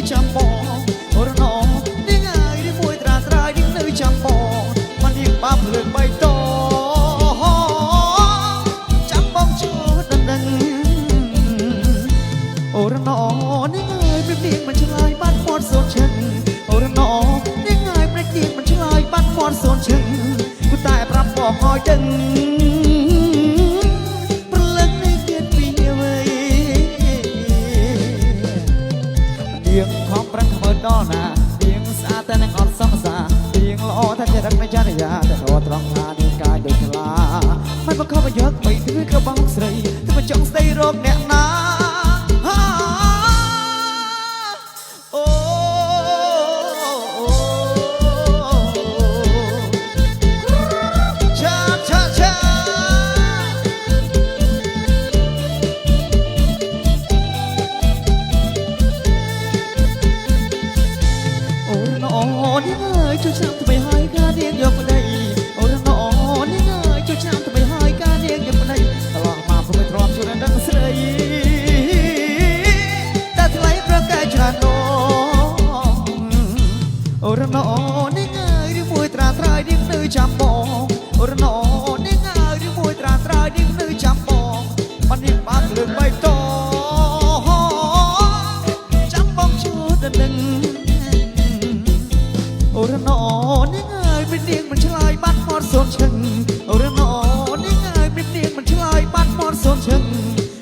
ចាំបងអូរណោនេះហើយនេះមួយត្រាត្រាយនេះនៅចាំបងមិនហ៊ានបាប់លើកបៃតងចាំបងជួដណ្ដឹងអូរណោនេះហើយព្រៀបនាងមិនឆ្លើយបានមាត់សូនឈឹងអូរណោនេះហើយព្រៀបនាងមិនឆ្លើយបានមាត់សូនឈឹងគូតែប្រាប់បងឲ្យដឹងដល់ណាទៀងស្អាតតែនឹងអត់សមសាទៀងល្អថាចរិតមិនចារយាតែរត់ត្រង់ថានាងកាយដូចខ្លាមិនបង្ខំឲ្យយកបីគឺក៏បងស្រីតែមិនចង់ស្ដីរកអ្នកណាអូឆាឆាឆាអូនេះហើយជួយឆ្នាំទៅឲ្យការនាងយកប្តីអូរណោនេះហើយជួយឆ្នាំទៅឲ្យការនាងយកប្តីតឡោះមកព្រមទ្រាំជួយដឹងស្រីតែថ្លៃប្រកែច្រើនណោអូរណោនេះហើយឬមួយត្រាត្រាយនាងនៅចាំបងអូរណោនេះហើយឬមួយត្រាត្រាយនាងនៅចាំបងមិននាងបានលើកបៃតងចាំបងជួយដឹងអូរណោនេះហើយព្រៀបនាងមិនឆ្លើយបាត់មាត់សូនឈឹងអូរណោនេះហើយព្រៀបនាងមិនឆ្លើយបាត់មាត់សូនឈឹង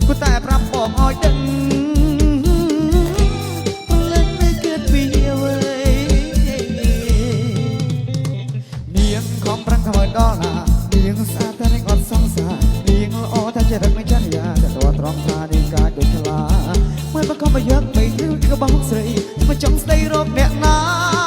គូតែប្រាប់បងឲ្យដឹងព្រលឹងនៅគិតពីអ្វីនាងខំប្រឹងធ្វើឲ្យដល់ណានាងស្អាតតែនឹងអត់សង្សារនាងល្អថាចរិតមិនចារ្យាតែតត្រង់ថានាងកាយដូចខ្លាមិនបង្ខំឲ្យយកបីឬក៏បងស្រីមិនចង់ស្ដីរកអ្នកណា